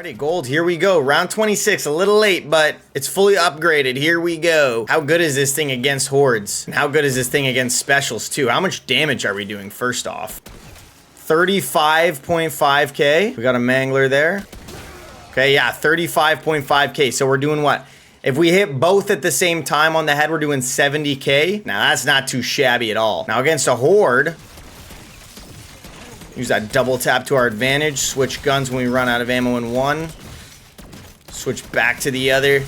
Alrighty, gold, here we go. Round 26, a little late, but it's fully upgraded. Here we go. How good is this thing against hordes? And how good is this thing against specials, too? How much damage are we doing, first off? 35.5k. We got a mangler there. Okay, yeah, 35.5k. So we're doing what? If we hit both at the same time on the head, we're doing 70k. Now, that's not too shabby at all. Now, against a horde, use that double tap to our advantage. Switch guns when we run out of ammo in one. Switch back to the other.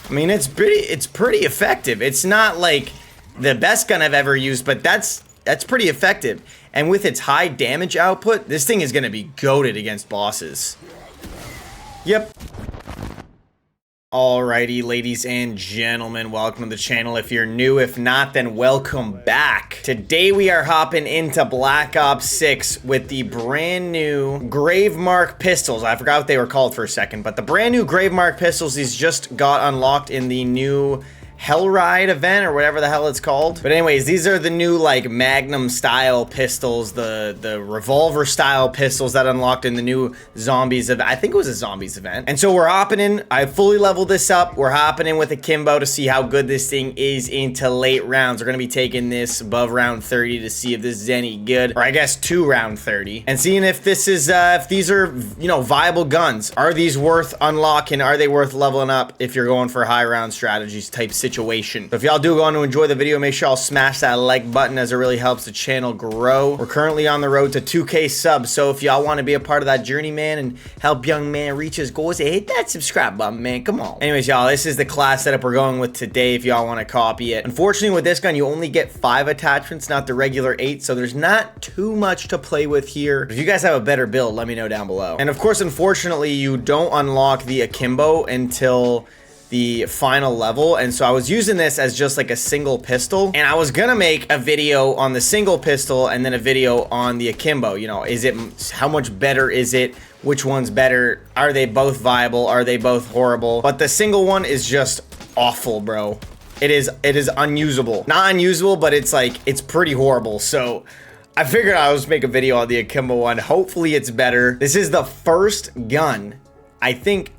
I mean, it's pretty effective. It's not like the best gun I've ever used, but that's pretty effective. And with its high damage output, this thing is going to be goated against bosses. Yep. Alrighty, ladies and gentlemen, welcome to the channel. If you're new, if not, then welcome back. Today we are hopping into Black Ops 6 with the brand new Gravemark Pistols. I forgot what they were called for a second, but the brand new Gravemark Pistols, these just got unlocked in the new Hell Ride event or whatever the hell it's called. But anyways, these are the new like Magnum style pistols, the revolver style pistols that unlocked in the new Zombies event. I think it was a Zombies event. And so we're hopping in. I fully leveled this up. We're hopping in with Akimbo to see how good this thing is into late rounds. We're gonna be taking this above round 30 to see if this is any good, or I guess to round 30, and seeing if this is if these are, you know, viable guns. Are these worth unlocking? Are they worth leveling up if you're going for high round strategies type situation? So if y'all do go on to enjoy the video, make sure y'all smash that like button, as it really helps the channel grow. We're currently on the road to 2K subs, so if y'all want to be a part of that journey, man, and help young man reach his goals, hit that subscribe button, man. Come on. Anyways, y'all, this is the class setup we're going with today if y'all want to copy it. Unfortunately, with this gun, you only get 5 attachments, not the regular 8, so there's not too much to play with here. If you guys have a better build, let me know down below. And of course, unfortunately, you don't unlock the Akimbo until the final level, and so I was using this as just like a single pistol, and I was gonna make a video on the single pistol and then a video on the Akimbo. You know, how much better is it? Which one's better? Are they both viable? Are they both horrible? But the single one is just awful, bro. It is unusable. Not unusable, but it's like, it's pretty horrible. So I figured I would make a video on the Akimbo one. Hopefully it's better. This is the first gun, I think,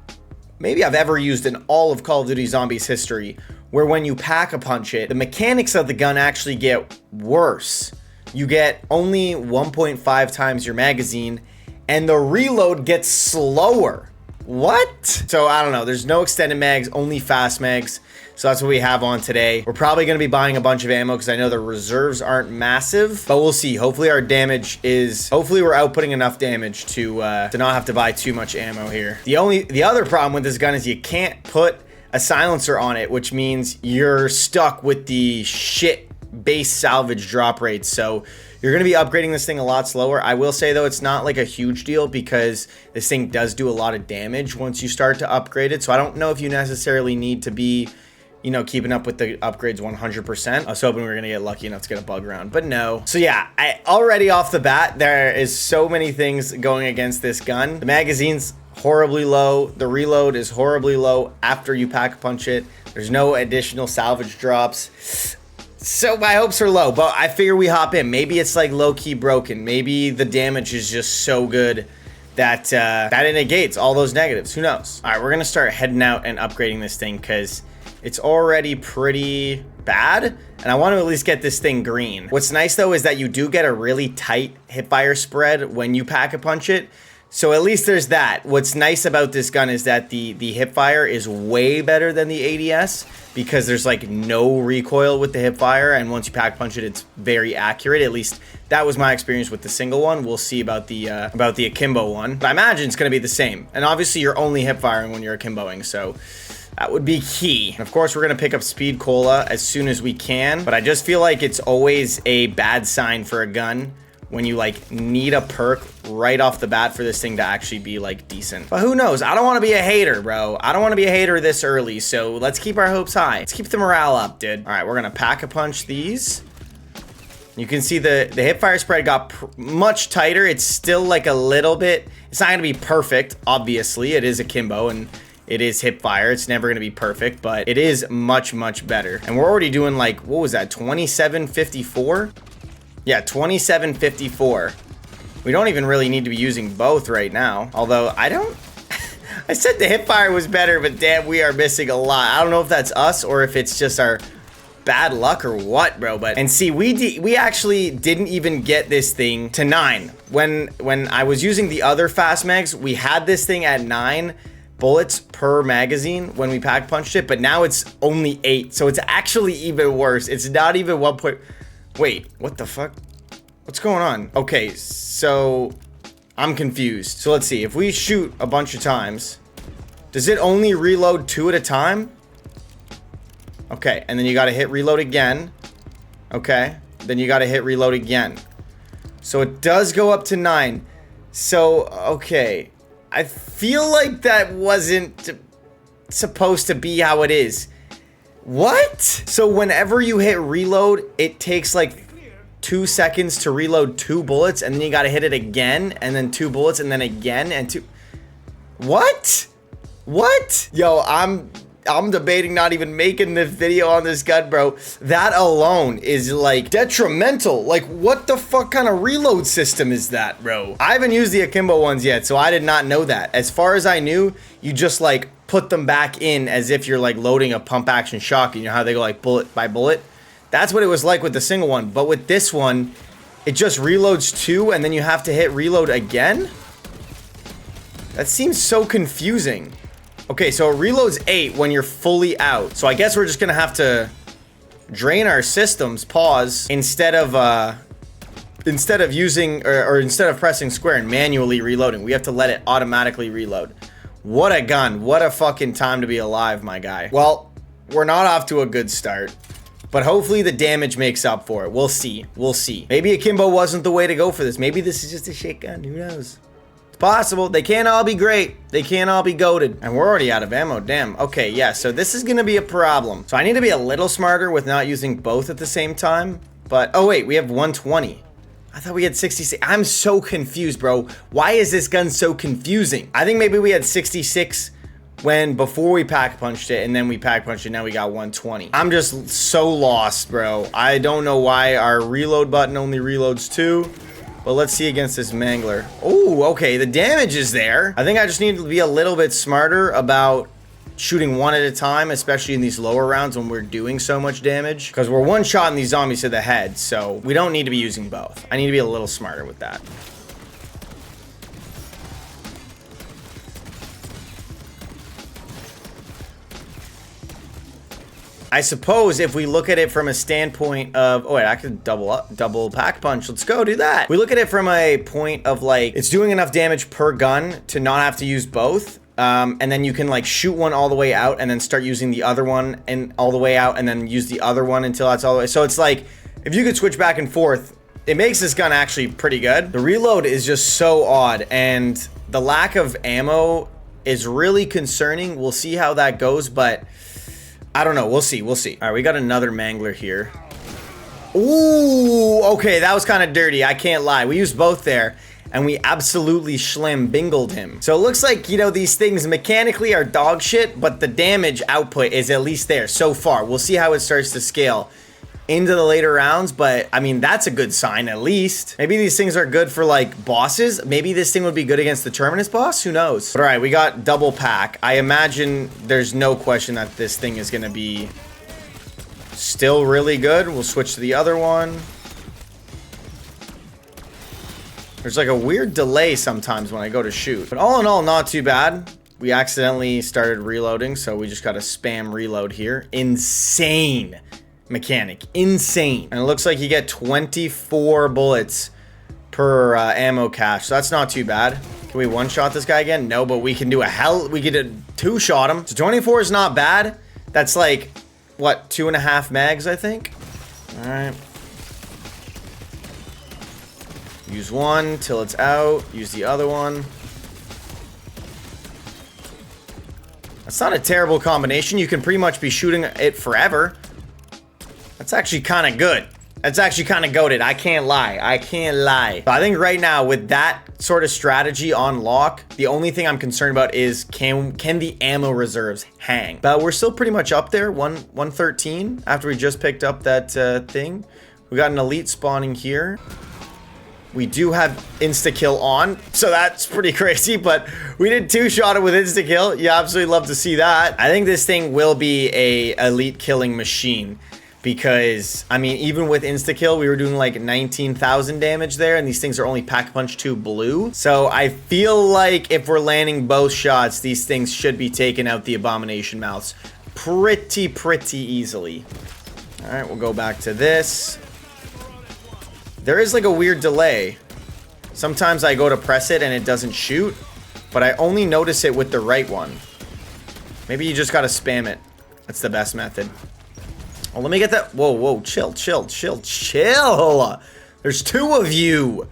maybe I've ever used in all of Call of Duty Zombies history, where when you pack-a-punch it, the mechanics of the gun actually get worse. You get only 1.5 times your magazine, and the reload gets slower. What? So I don't know, there's no extended mags, only fast mags. So that's what we have on today. We're probably going to be buying a bunch of ammo because I know the reserves aren't massive, but we'll see. Hopefully our damage is, hopefully we're outputting enough damage to not have to buy too much ammo here. The other problem with this gun is you can't put a silencer on it, which means you're stuck with the shit base salvage drop rates. So you're going to be upgrading this thing a lot slower. I will say though, it's not like a huge deal because this thing does do a lot of damage once you start to upgrade it. So I don't know if you necessarily need to be, you know, keeping up with the upgrades 100%. I was hoping we were gonna get lucky enough to get a bug round, but no. So yeah, already off the bat, there is so many things going against this gun. The magazine's horribly low. The reload is horribly low after you pack-a-punch it. There's no additional salvage drops. So my hopes are low, but I figure we hop in. Maybe it's like low-key broken. Maybe the damage is just so good that that it negates all those negatives. Who knows? All right, we're gonna start heading out and upgrading this thing because it's already pretty bad, and I want to at least get this thing green. What's nice though is that you do get a really tight hipfire spread when you pack-a-punch it, so at least there's that. What's nice about this gun is that the hipfire is way better than the ADS because there's like no recoil with the hipfire, and once you pack-punch it, it's very accurate. At least that was my experience with the single one. We'll see about the Akimbo one, but I imagine it's going to be the same. And obviously you're only hipfiring when you're akimboing, so that would be key. And of course, we're going to pick up Speed Cola as soon as we can, but I just feel like it's always a bad sign for a gun when you like need a perk right off the bat for this thing to actually be like decent. But who knows? I don't want to be a hater, bro. I don't want to be a hater this early, so let's keep our hopes high. Let's keep the morale up, dude. All right, we're going to pack-a-punch these. You can see the hipfire spread got much tighter. It's still like a little bit, it's not going to be perfect, obviously. It is Akimbo, and it is hip fire. It's never going to be perfect, but it is much, much better. And we're already doing like, what was that, 2754? Yeah, 2754. We don't even really need to be using both right now. Although, I don't... I said the hipfire was better, but damn, we are missing a lot. I don't know if that's us or if it's just our bad luck or what, bro. But and see, we actually didn't even get this thing to 9. When I was using the other fast mags, we had this thing at 9 bullets per magazine when we pack punched it, but now it's only 8. So it's actually even worse. It's not even 1 point. Wait, what the fuck? What's going on? Okay, so I'm confused. So let's see. If we shoot a bunch of times, does it only reload 2 at a time? Okay, and then you gotta hit reload again. Okay, then you gotta hit reload again. So it does go up to 9. So, okay. I feel like that wasn't supposed to be how it is. What? So whenever you hit reload, it takes like 2 seconds to reload 2 bullets, and then you gotta hit it again, and then 2 bullets, and then again, and 2... What? What? Yo, I'm debating not even making this video on this gun, bro. That alone is like detrimental. Like, what the fuck kind of reload system is that, bro? I haven't used the Akimbo ones yet, so I did not know that. As far as I knew, you just like put them back in as if you're like loading a pump action shotgun. You know how they go like bullet by bullet? That's what it was like with the single one. But with this one, it just reloads 2 and then you have to hit reload again? That seems so confusing. Okay, so it reloads 8 when you're fully out. So I guess we're just gonna have to drain our systems, pause, instead of using, or instead of pressing square and manually reloading. We have to let it automatically reload. What a gun. What a fucking time to be alive, my guy. Well, we're not off to a good start, but hopefully the damage makes up for it. We'll see. We'll see. Maybe Akimbo wasn't the way to go for this. Maybe this is just a shit gun. Who knows? Possible. They can't all be great. They can't all be goated. And we're already out of ammo. Damn. Okay, yeah, so this is gonna be a problem. So I need to be a little smarter with not using both at the same time. But, oh wait, we have 120. I thought we had 66. I'm so confused, bro. Why is this gun so confusing? I think maybe we had 66 before we pack punched it, and then we pack punched it, now we got 120. I'm just so lost, bro. I don't know why our reload button only reloads 2. But let's see against this mangler. Oh, okay, the damage is there. I think I just need to be a little bit smarter about shooting 1 at a time, especially in these lower rounds when we're doing so much damage. Because we're one-shotting these zombies to the head, so we don't need to be using both. I need to be a little smarter with that. I suppose if we look at it from a standpoint of, oh wait, I could double pack punch. Let's go do that. We look at it from a point of like, it's doing enough damage per gun to not have to use both. And then you can like shoot one all the way out and then start using the other one and all the way out and then use the other one until that's all the way. So it's like, if you could switch back and forth, it makes this gun actually pretty good. The reload is just so odd, and the lack of ammo is really concerning. We'll see how that goes, but I don't know. We'll see. We'll see. All right, we got another mangler here. Ooh, okay, that was kind of dirty. I can't lie. We used both there, and we absolutely schlim-bingled him. So it looks like, you know, these things mechanically are dog shit, but the damage output is at least there so far. We'll see how it starts to scale into the later rounds, but I mean, that's a good sign at least. Maybe these things are good for like bosses. Maybe this thing would be good against the Terminus boss. Who knows? But all right, we got double pack. I imagine there's no question that this thing is gonna be still really good. We'll switch to the other one. There's like a weird delay sometimes when I go to shoot, but all in all, not too bad. We accidentally started reloading, so we just gotta spam reload here. Insane mechanic, insane. And it looks like you get 24 bullets per ammo cache, so that's not too bad. Can we one-shot this guy again? No, but we can do we could two-shot him. So 24 is not bad. That's like, what, 2.5 mags, I think? All right. Use one till it's out. Use the other one. That's not a terrible combination. You can pretty much be shooting it forever. That's actually kind of good. That's actually kind of goated. I can't lie. I can't lie. But I think right now with that sort of strategy on lock, the only thing I'm concerned about is can the ammo reserves hang? But we're still pretty much up there, 113 after we just picked up that thing. We got an elite spawning here. We do have insta-kill on, so that's pretty crazy, but we did two-shot it with insta-kill. You absolutely love to see that. I think this thing will be a elite killing machine because, I mean, even with insta-kill, we were doing like 19,000 damage there, and these things are only Pack-a-Punch 2 blue. So I feel like if we're landing both shots, these things should be taking out the Abomination Mouths pretty easily. All right, we'll go back to this. There is like a weird delay. Sometimes I go to press it and it doesn't shoot, but I only notice it with the right one. Maybe you just gotta spam it. That's the best method. Oh, let me get that. Whoa, chill. There's two of you.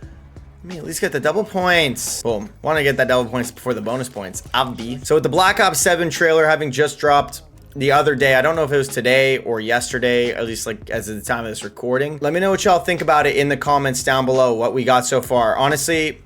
Let me at least get the double points. Boom. Want to get that double points before the bonus points. Abdi. So with the Black Ops 7 trailer having just dropped the other day, I don't know if it was today or yesterday, at least like as of the time of this recording. Let me know what y'all think about it in the comments down below, what we got so far. Honestly,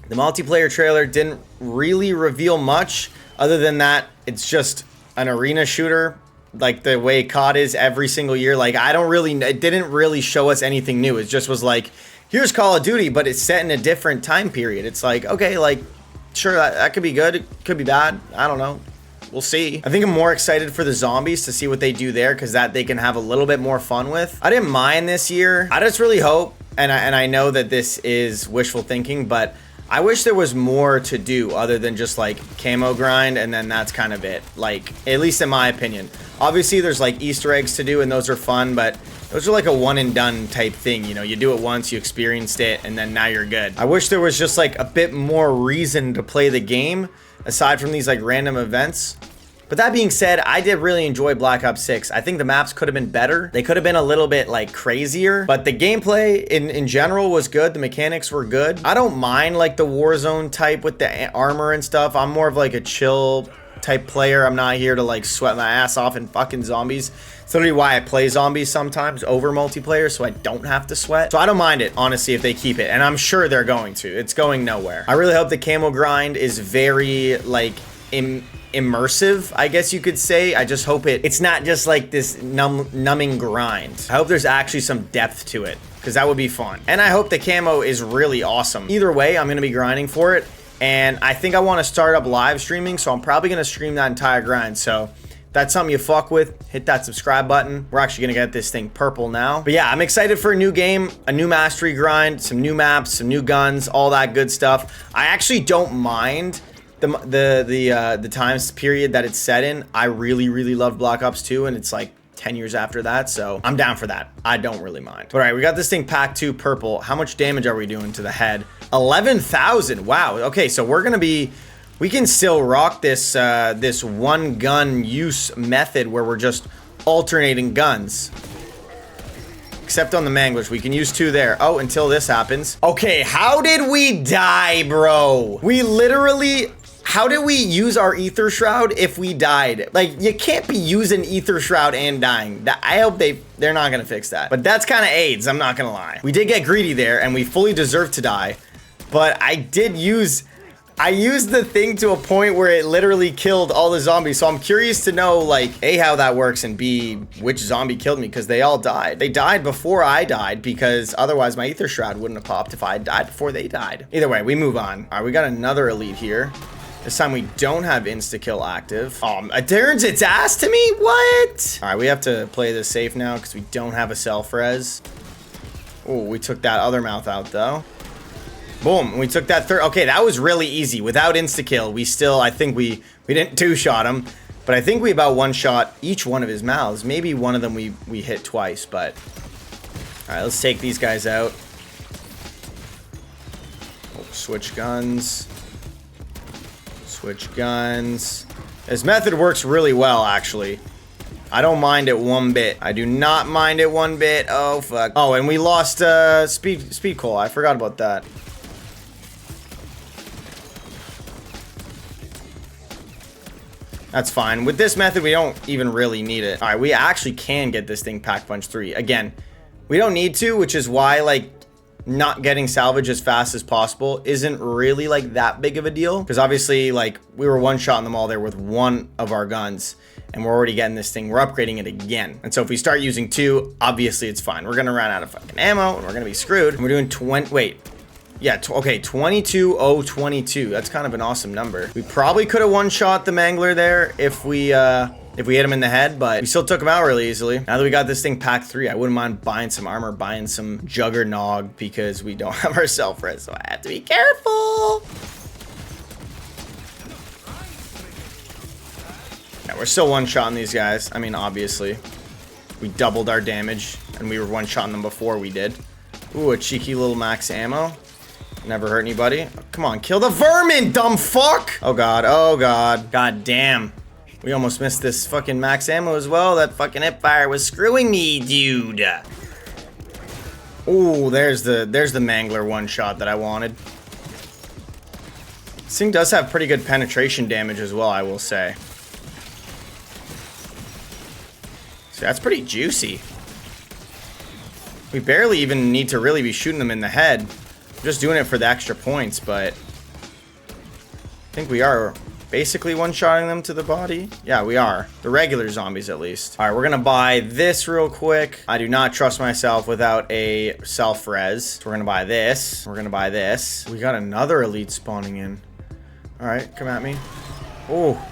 the multiplayer trailer didn't really reveal much other than that it's just an arena shooter, like the way COD is every single year. Like, it didn't really show us anything new. It just was like, here's Call of Duty, but it's set in a different time period. It's like, okay, like, sure, that could be good, it could be bad, I don't know. We'll see. I think I'm more excited for the zombies to see what they do there, because that they can have a little bit more fun with. I didn't mind this year. I just really hope, and I know that this is wishful thinking, but I wish there was more to do other than just like camo grind, and then that's kind of it. Like, at least in my opinion. Obviously, there's like Easter eggs to do, and those are fun, but those are like a one and done type thing. You know, you do it once, you experienced it, and then now you're good. I wish there was just like a bit more reason to play the game aside from these like random events. But that being said, I did really enjoy Black Ops 6. I think the maps could have been better. They could have been a little bit like crazier, but the gameplay in general was good. The mechanics were good. I don't mind like the Warzone type with the armor and stuff. I'm more of like a chill type player. I'm not here to like sweat my ass off in fucking zombies. It's literally why I play zombies sometimes over multiplayer, so I don't have to sweat. So I don't mind it, honestly, if they keep it, and I'm sure they're going to. It's going nowhere. I really hope the camo grind is very like immersive, I guess you could say. I just hope it's not just like this numbing grind. I hope there's actually some depth to it, because that would be fun. And I hope the camo is really awesome. Either way, I'm gonna be grinding for it, and I think I want to start up live streaming, so I'm probably gonna stream that entire grind. So if that's something you fuck with, hit that subscribe button. We're actually gonna get this thing purple now. But yeah, I'm excited for a new game, a new mastery grind, some new maps, some new guns, all that good stuff. I actually don't mind the times period that it's set in. I really love Black Ops 2, and it's like 10 years after that, so I'm down for that. I don't really mind. All right, we got this thing pack 2 purple. How much damage are we doing to the head? 11,000. Wow. Okay, so we can still rock this this one gun use method where we're just alternating guns. Except on the Manglish, we can use 2 there. Oh, until this happens. Okay, how did we die, bro? We literally, how did we use our Ether Shroud if we died? Like, you can't be using Ether Shroud and dying. I hope they're not gonna fix that. But that's kind of AIDS, I'm not gonna lie. We did get greedy there, and we fully deserve to die. But I used the thing to a point where it literally killed all the zombies. So I'm curious to know, like, A, how that works, and B, which zombie killed me, because they all died. They died before I died, because otherwise my Ether Shroud wouldn't have popped if I had died before they died. Either way, we move on. All right, we got another elite here. This time we don't have insta-kill active. It turns its ass to me? What? All right, we have to play this safe now, because we don't have a self-res. Oh, we took that other mouth out, though. Boom, we took that third. Okay, that was really easy. Without insta-kill, we still, I think we didn't two-shot him, but I think we about one-shot each one of his mouths. Maybe one of them we hit twice, but... All right, let's take these guys out. Oh, switch guns. Switch guns. This method works really well, actually. I don't mind it one bit. I do not mind it one bit. Oh, fuck. Oh, and we lost speed coal. I forgot about that. That's fine. With this method, we don't even really need it. All right, we actually can get this thing Pack Punch 3. Again, we don't need to, which is why, like, not getting salvage as fast as possible isn't really, like, that big of a deal. Because obviously, like, we were one-shotting them all there with one of our guns, and we're already getting this thing. We're upgrading it again. And so if we start using 2, obviously it's fine. We're gonna run out of fucking ammo, and we're gonna be screwed. And we're doing Yeah, okay, 22,022. That's kind of an awesome number. We probably could have one-shot the Mangler there if we hit him in the head, but we still took him out really easily. Now that we got this thing pack 3, I wouldn't mind buying some armor, buying some Juggernog, because we don't have our self-res, so I have to be careful. Yeah, we're still one-shotting these guys. I mean, obviously. We doubled our damage, and we were one-shotting them before we did. Ooh, a cheeky little max ammo. Never hurt anybody. Come on, kill the vermin, dumb fuck! Oh god, oh god. God damn. We almost missed this fucking max ammo as well. That fucking hipfire was screwing me, dude. Ooh, there's the Mangler one-shot that I wanted. This thing does have pretty good penetration damage as well, I will say. So that's pretty juicy. We barely even need to really be shooting them in the head. I'm just doing it for the extra points, but I think we are basically one-shotting them to the body. Yeah, we are. The regular zombies, at least. All right, we're gonna buy this real quick. I do not trust myself without a self-res. So we're gonna buy this. We're gonna buy this. We got another elite spawning in. All right, come at me. Oh.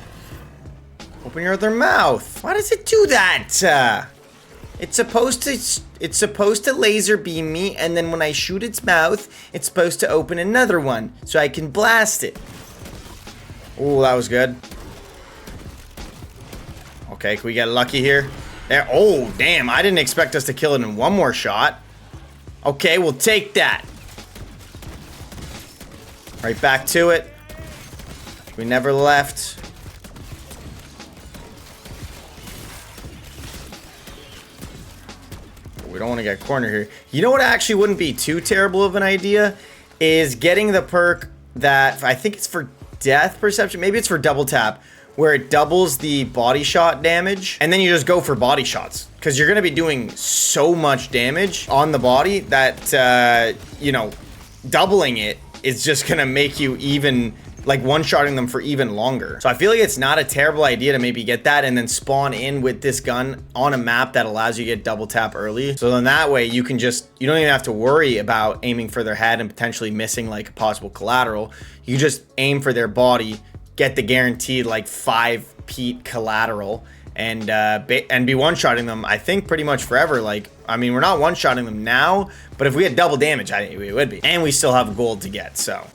Open your other mouth. Why does it do that? It's supposed to laser beam me, and then when I shoot its mouth, it's supposed to open another one so I can blast it. Oh, that was good. Okay, can we get lucky here? There. Oh, damn. I didn't expect us to kill it in one more shot. Okay, we'll take that. Right back to it. We never left. We don't want to get cornered here. You know what actually wouldn't be too terrible of an idea? Is getting the perk that, I think it's for death perception. Maybe it's for double tap, where it doubles the body shot damage. And then you just go for body shots. Because you're going to be doing so much damage on the body that, you know, doubling it is just going to make you even... like one-shotting them for even longer. So I feel like it's not a terrible idea to maybe get that and then spawn in with this gun on a map that allows you to get double tap early. So then that way you can just, you don't even have to worry about aiming for their head and potentially missing like a possible collateral. You just aim for their body, get the guaranteed like 5 Pete collateral, and be one-shotting them, I think, pretty much forever. Like, I mean, we're not one-shotting them now, but if we had double damage, I think we would be. And we still have gold to get, so...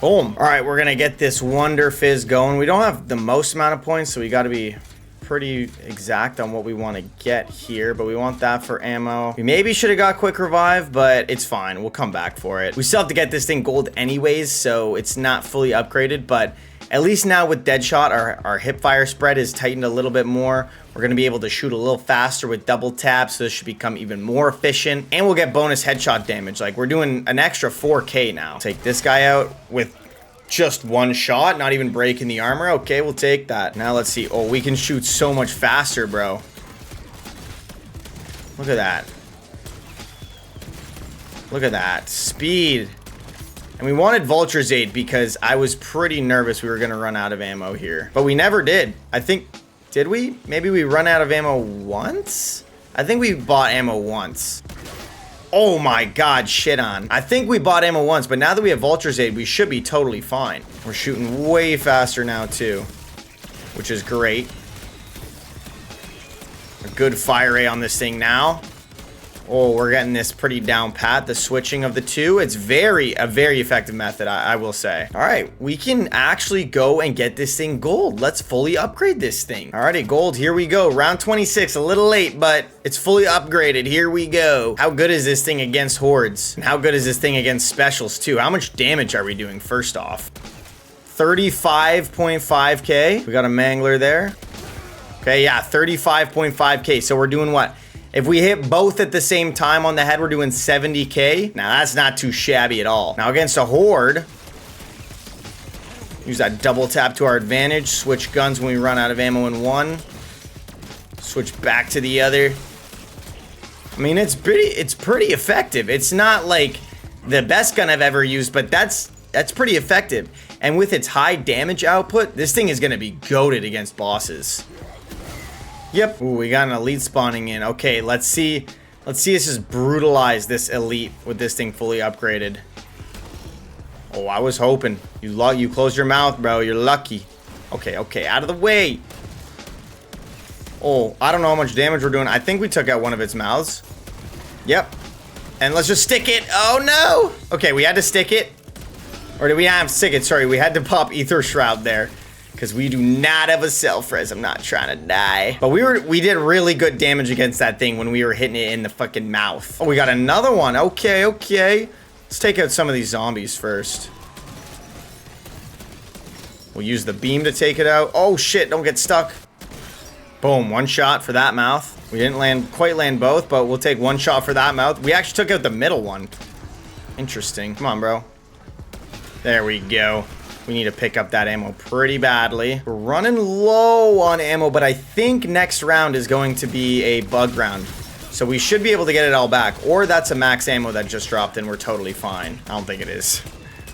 boom. All right, we're gonna get this Wonder Fizz going. We don't have the most amount of points, so we gotta be pretty exact on what we want to get here, but we want that for ammo. We maybe should have got Quick Revive, but it's fine. We'll come back for it. We still have to get this thing gold anyways, so it's not fully upgraded, but at least now with Deadshot, our hipfire spread is tightened a little bit more. We're going to be able to shoot a little faster with double tap, so this should become even more efficient. And we'll get bonus headshot damage. Like, we're doing an extra 4K now. Take this guy out with just one shot, not even breaking the armor. Okay, we'll take that. Now let's see. Oh, we can shoot so much faster, bro. Look at that. Look at that. Speed. And we wanted Vulture's Aid because I was pretty nervous we were going to run out of ammo here. But we never did. I think... did we? Maybe we run out of ammo once? I think we bought ammo once. Oh my god, shit on. I think we bought ammo once, but now that we have Vulture's Aid, we should be totally fine. We're shooting way faster now too, which is great. A good fire rate on this thing now. Oh, we're getting this pretty down pat, the switching of the two. It's a very effective method, I will say. All right, we can actually go and get this thing gold. Let's fully upgrade this thing. Alrighty, gold, here we go. Round 26, a little late, but it's fully upgraded. Here we go. How good is this thing against hordes? And how good is this thing against specials too? How much damage are we doing first off? 35.5k. We got a Mangler there. Okay, yeah, 35.5k. So we're doing what? If we hit both at the same time on the head, we're doing 70k. Now, that's not too shabby at all. Now, against a horde, use that double tap to our advantage. Switch guns when we run out of ammo in one. Switch back to the other. I mean, it's pretty effective. It's not like the best gun I've ever used, but that's pretty effective. And with its high damage output, this thing is going to be goated against bosses. Yep. Ooh, we got an elite spawning in. Okay, let's see Let's see us just brutalize this elite with this thing fully upgraded. Oh, I was hoping. You closed your mouth, bro. You're lucky. Okay, okay. Out of the way. Oh, I don't know how much damage we're doing. I think we took out one of its mouths. Yep. And let's just stick it. Oh, no. Okay, we had to stick it. Or did we not have to stick it? Sorry, we had to pop Ether Shroud there. Because we do not have a self-res. I'm not trying to die. But we did really good damage against that thing when we were hitting it in the fucking mouth. Oh, we got another one. Okay, okay. Let's take out some of these zombies first. We'll use the beam to take it out. Oh, shit. Don't get stuck. Boom, one shot for that mouth. We didn't quite land both, but we'll take one shot for that mouth. We actually took out the middle one. Interesting. Come on, bro. There we go. We need to pick up that ammo pretty badly. We're running low on ammo, but I think next round is going to be a bug round. So we should be able to get it all back. Or that's a max ammo that just dropped and we're totally fine. I don't think it is.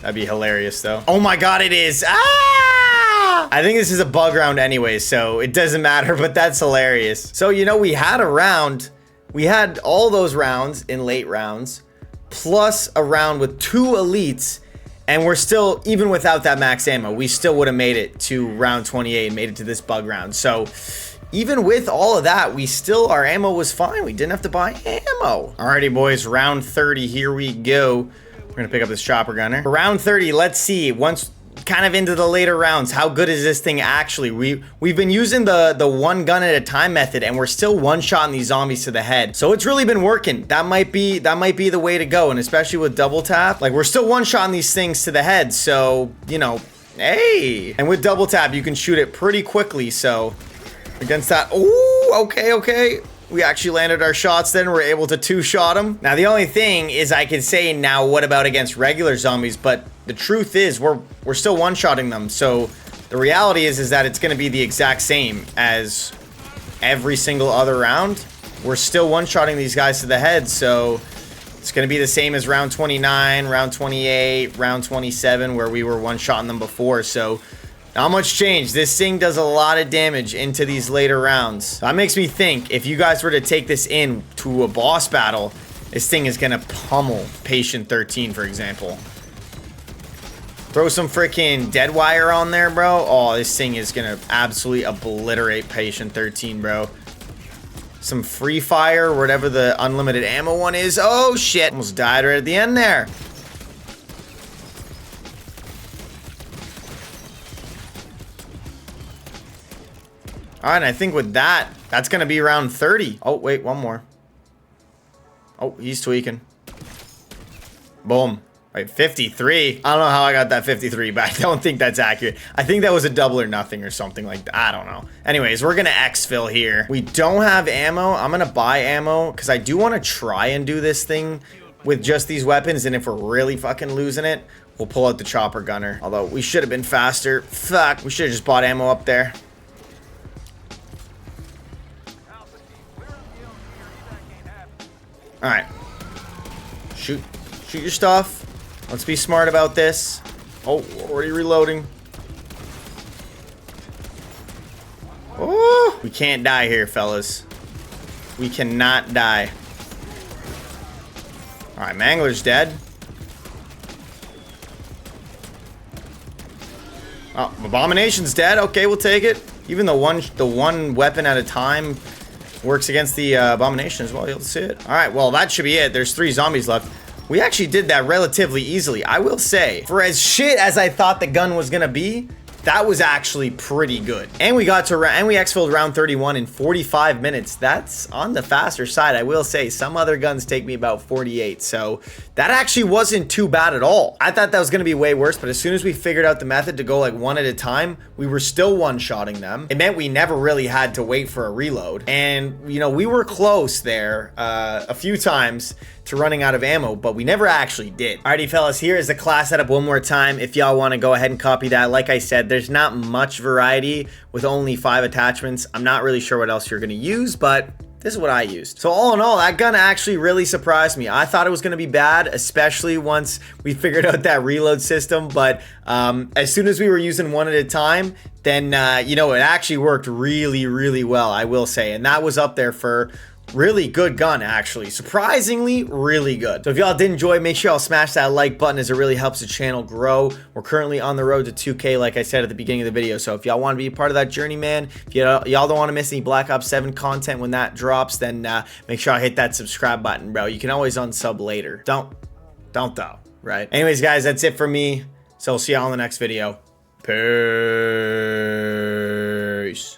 That'd be hilarious, though. Oh my god, it is! Ah! I think this is a bug round anyway, so it doesn't matter, but that's hilarious. So, you know, we had a round. We had all those rounds in late rounds, plus a round with 2 elites, and we're still, even without that max ammo, we still would have made it to round 28 and made it to this bug round. So, even with all of that, our ammo was fine. We didn't have to buy ammo. Alrighty, boys, round 30, here we go. We're gonna pick up this chopper gunner. For round 30, let's see, once kind of into the later rounds, how good is this thing actually? We've been using the one gun at a time method, and we're still one-shotting these zombies to the head. So it's really been working. That might be the way to go, and especially with double tap, like we're still one-shotting these things to the head. So, you know, hey. And with double tap, you can shoot it pretty quickly, so against that, ooh, okay, okay. We actually landed our shots then. We're able to 2-shot them. Now, the only thing is I could say now, what about against regular zombies? But the truth is we're still one-shotting them. So the reality is that it's going to be the exact same as every single other round. We're still one-shotting these guys to the head. So it's going to be the same as round 29, round 28, round 27, where we were one-shotting them before. So not much change. This thing does a lot of damage into these later rounds. That makes me think, if you guys were to take this in to a boss battle, this thing is gonna pummel Patient 13, for example. Throw some freaking dead wire on there, bro. Oh, this thing is gonna absolutely obliterate Patient 13, bro. Some free fire, whatever the unlimited ammo one is. Oh, shit. Almost died right at the end there. All right, I think with that, that's going to be round 30. Oh, wait, one more. Oh, he's tweaking. Boom. Wait, 53. I don't know how I got that 53, but I don't think that's accurate. I think that was a double or nothing or something like that. I don't know. Anyways, we're going to exfil here. We don't have ammo. I'm going to buy ammo because I do want to try and do this thing with just these weapons. And if we're really fucking losing it, we'll pull out the chopper gunner. Although we should have been faster. Fuck, we should have just bought ammo up there. All right, shoot your stuff. Let's be smart about this. Oh, already reloading. Oh, we can't die here, fellas. We cannot die. All right, Mangler's dead. Oh, Abomination's dead. Okay, we'll take it. Even the one weapon at a time works against the Abomination as well. You'll see it. All right, well, that should be it. There's 3 zombies left. We actually did that relatively easily, I will say. For as shit as I thought the gun was gonna be, that was actually pretty good. And we got to and we exfilled round 31 in 45 minutes. That's on the faster side, I will say. Some other guns take me about 48, so that actually wasn't too bad at all. I thought that was gonna be way worse, but as soon as we figured out the method to go like one at a time, we were still one-shotting them. It meant we never really had to wait for a reload. And, you know, we were close there a few times to running out of ammo, but we never actually did. Alrighty, fellas, here is the class setup one more time. If y'all want to go ahead and copy that, like I said, there's not much variety with only 5 attachments. I'm not really sure what else you're going to use, but this is what I used. So all in all, that gun actually really surprised me. I thought it was going to be bad, especially once we figured out that reload system. But as soon as we were using one at a time, then, you know, it actually worked really, really well, I will say. And that was up there for Really good gun, actually. Surprisingly, really good. So if y'all did enjoy, make sure y'all smash that like button as it really helps the channel grow. We're currently on the road to 2K, like I said at the beginning of the video. So if y'all want to be a part of that journey, man, if y'all don't want to miss any Black Ops 7 content when that drops, then make sure I hit that subscribe button, bro. You can always unsub later. Don't though, right? Anyways, guys, that's it for me. So I'll see y'all in the next video. Peace.